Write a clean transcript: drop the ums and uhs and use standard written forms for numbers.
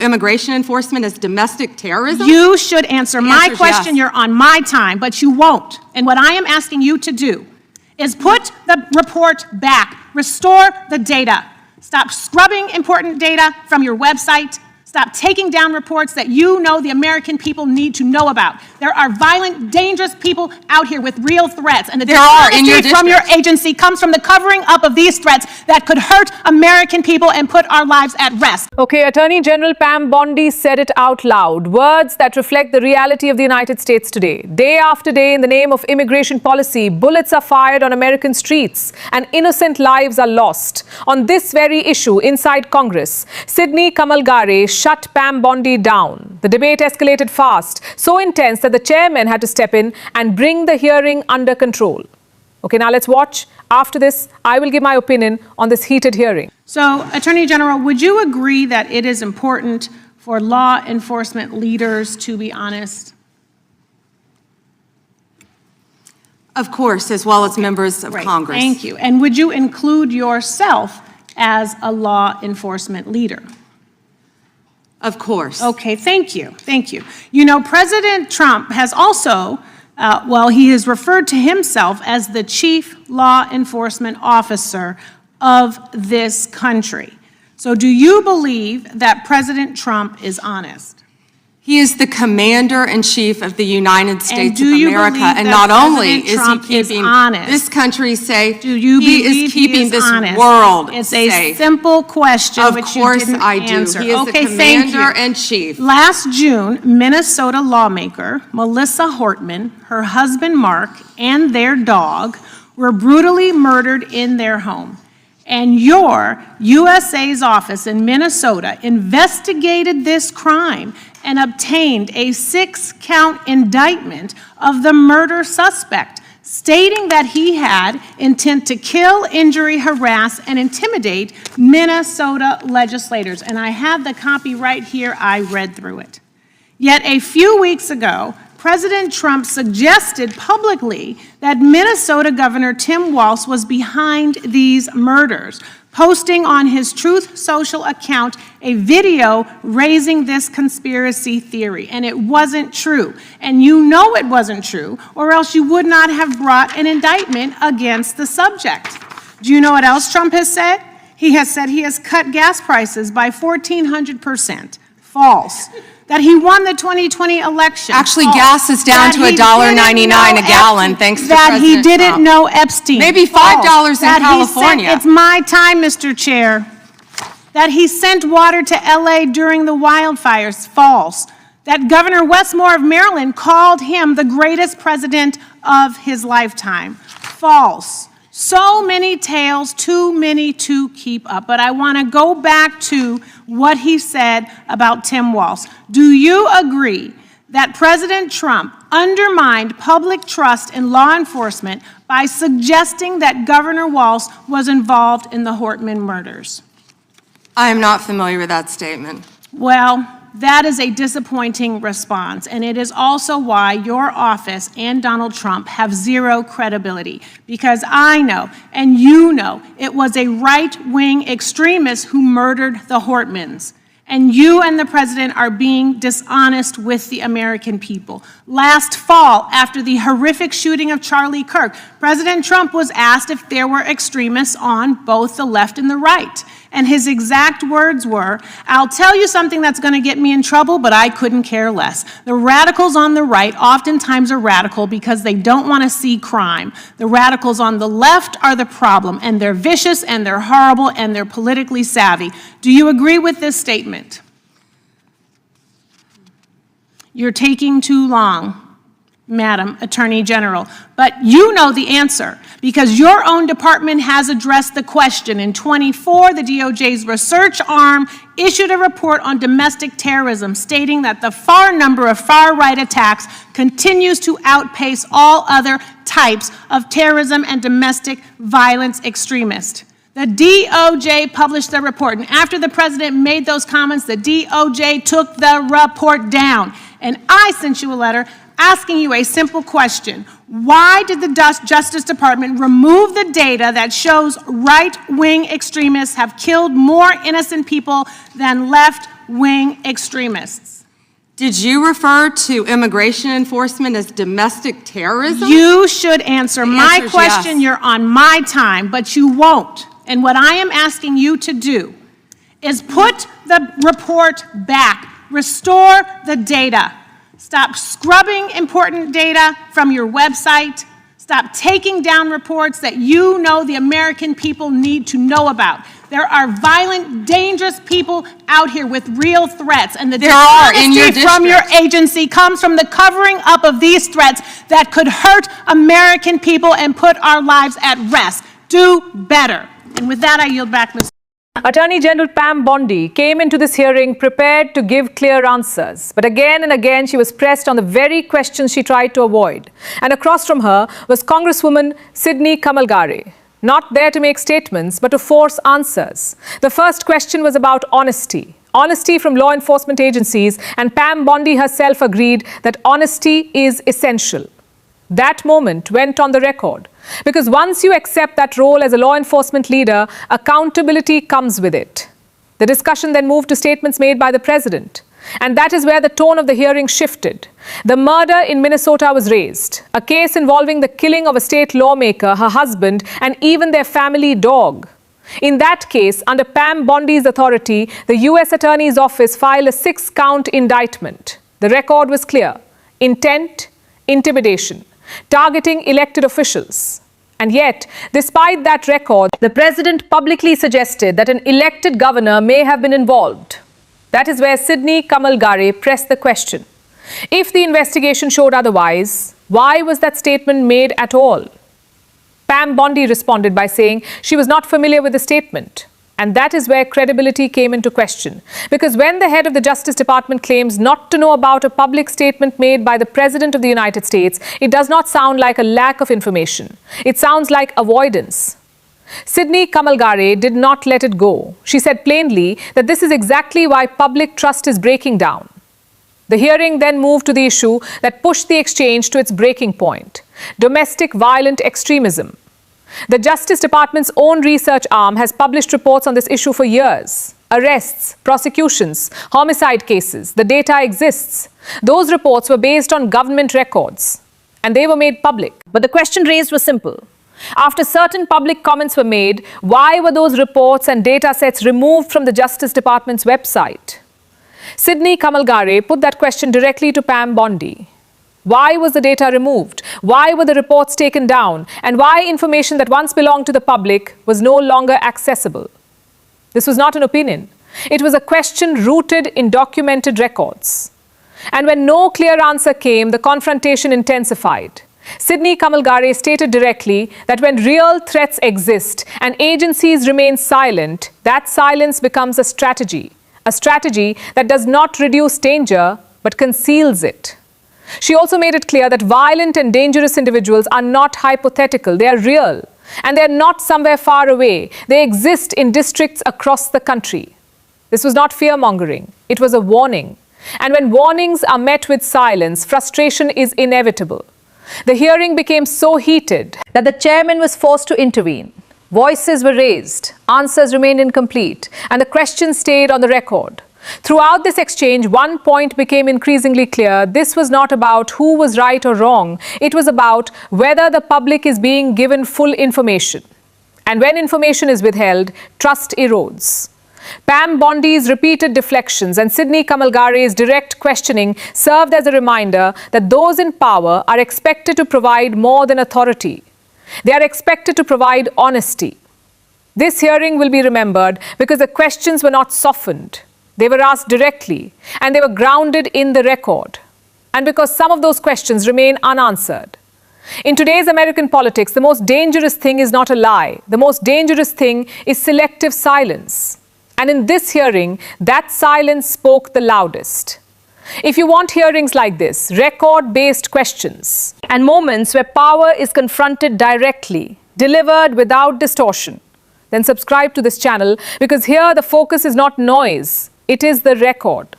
immigration enforcement as domestic terrorism? You should answer my question. Yes. You're on my time, but you won't. And what I am asking you to do is put the report back. Restore the data. Stop scrubbing important data from your website. Stop taking down reports that you know the American people need to know about. There are violent, dangerous people out here with real threats, and the dishonesty from your agency comes from the covering up of these threats that could hurt American people and put our lives at rest. Okay, Attorney General Pam Bondi said it out loud. Words that reflect the reality of the United States today. Day after day, in the name of immigration policy, bullets are fired on American streets and innocent lives are lost. On this very issue, inside Congress, Sydney Kamalgare shut Pam Bondi down. The debate escalated fast, so intense that the chairman had to step in and bring the hearing under control. Okay, now let's watch. After this, I will give my opinion on this heated hearing. So, Attorney General, would you agree that it is important for law enforcement leaders to be honest? Of course, as well as members of Congress. Thank you. And would you include yourself as a law enforcement leader? Of course. Okay, thank you. Thank you. You know, President Trump has also, he has referred to himself as the chief law enforcement officer of this country. So do you believe that President Trump is honest? He is the commander-in-chief of the United States of America, and not only is he keeping this country safe, he is keeping this world safe. It's a simple question, which you didn't answer. Of course I do. He is the commander-in-chief. Last June, Minnesota lawmaker Melissa Hortman, her husband Mark, and their dog were brutally murdered in their home. And your USA's office in Minnesota investigated this crime and obtained a 6-count indictment of the murder suspect, stating that he had intent to kill, injury, harass, and intimidate Minnesota legislators. And I have the copy right here. I read through it. Yet a few weeks ago, President Trump suggested publicly that Minnesota Governor Tim Walz was behind these murders, posting on his Truth Social account a video raising this conspiracy theory. And it wasn't true. And you know it wasn't true, or else you would not have brought an indictment against the subject. Do you know what else Trump has said? He has said he has cut gas prices by 1,400%. False. That he won the 2020 election. Actually, gas is down to $1.99 a gallon, thanks to President Trump. That he didn't know Epstein. Maybe $5 in California. It's my time, Mr. Chair. That he sent water to LA during the wildfires. False. That Governor Westmore of Maryland called him the greatest president of his lifetime. False. So many tales, too many to keep up. But I want to go back to what he said about Tim Walz. Do you agree that President Trump undermined public trust in law enforcement by suggesting that Governor Walz was involved in the Hortman murders? I am not familiar with that statement. Well, that is a disappointing response, and it is also why your office and Donald Trump have zero credibility, because I know, and you know, it was a right-wing extremist who murdered the Hortmans. And you and the president are being dishonest with the American people. Last fall, after the horrific shooting of Charlie Kirk, President Trump was asked if there were extremists on both the left and the right. And his exact words were, "I'll tell you something that's going to get me in trouble, but I couldn't care less. The radicals on the right oftentimes are radical because they don't want to see crime. The radicals on the left are the problem, and they're vicious, and they're horrible, and they're politically savvy." Do you agree with this statement? You're taking too long, Madam Attorney General. But you know the answer, because your own department has addressed the question. In 24, the DOJ's research arm issued a report on domestic terrorism, stating that the number of far-right attacks continues to outpace all other types of terrorism and domestic violence extremists. The DOJ published the report, and after the president made those comments, the DOJ took the report down. And I sent you a letter asking you a simple question. Why did the Justice Department remove the data that shows right-wing extremists have killed more innocent people than left right-wing extremists. Did you refer to immigration enforcement as domestic terrorism? You should answer my question. Yes. You're on my time, but you won't. And what I am asking you to do is put the report back, restore the data. Stop scrubbing important data from your website. Stop taking down reports that you know the American people need to know about. There are violent, dangerous people out here with real threats, and the dishonesty from your agency comes from the covering up of these threats that could hurt American people and put our lives at rest. Do better. And with that, I yield back, Ms. Attorney General Pam Bondi came into this hearing prepared to give clear answers. But again and again, she was pressed on the very questions she tried to avoid. And across from her was Congresswoman Sydney Kamalgare, not there to make statements, but to force answers. The first question was about honesty. Honesty from law enforcement agencies, and Pam Bondi herself agreed that honesty is essential. That moment went on the record, because once you accept that role as a law enforcement leader, accountability comes with it. The discussion then moved to statements made by the president. And that is where the tone of the hearing shifted. The murder in Minnesota was raised, a case involving the killing of a state lawmaker, her husband, and even their family dog. In that case, under Pam Bondi's authority, the U.S. Attorney's Office filed a 6-count indictment. The record was clear: intent, intimidation, targeting elected officials. And yet, despite that record, the president publicly suggested that an elected governor may have been involved. That is where Sydney Kamalgare pressed the question. If the investigation showed otherwise, why was that statement made at all? Pam Bondi responded by saying she was not familiar with the statement. And that is where credibility came into question. Because when the head of the Justice Department claims not to know about a public statement made by the President of the United States, it does not sound like a lack of information. It sounds like avoidance. Sydney Kamalgare did not let it go. She said plainly that this is exactly why public trust is breaking down. The hearing then moved to the issue that pushed the exchange to its breaking point: domestic violent extremism. The Justice Department's own research arm has published reports on this issue for years. Arrests, prosecutions, homicide cases, the data exists. Those reports were based on government records, and they were made public. But the question raised was simple. After certain public comments were made, why were those reports and data sets removed from the Justice Department's website? Sydney Kamalgare put that question directly to Pam Bondi. Why was the data removed? Why were the reports taken down? And why information that once belonged to the public was no longer accessible? This was not an opinion. It was a question rooted in documented records. And when no clear answer came, the confrontation intensified. Sydney Kamalgare stated directly that when real threats exist and agencies remain silent, that silence becomes a strategy that does not reduce danger but conceals it. She also made it clear that violent and dangerous individuals are not hypothetical, they are real, and they are not somewhere far away. They exist in districts across the country. This was not fear-mongering, it was a warning. And when warnings are met with silence, frustration is inevitable. The hearing became so heated that the chairman was forced to intervene. Voices were raised, answers remained incomplete, and the questions stayed on the record. Throughout this exchange, one point became increasingly clear. This was not about who was right or wrong. It was about whether the public is being given full information. And when information is withheld, trust erodes. Pam Bondi's repeated deflections and Sydney Kamalgare's direct questioning served as a reminder that those in power are expected to provide more than authority. They are expected to provide honesty. This hearing will be remembered because the questions were not softened. They were asked directly, and they were grounded in the record. And because some of those questions remain unanswered. In today's American politics, the most dangerous thing is not a lie. The most dangerous thing is selective silence. And in this hearing, that silence spoke the loudest. If you want hearings like this, record-based questions, and moments where power is confronted directly, delivered without distortion, then subscribe to this channel, because here the focus is not noise, it is the record.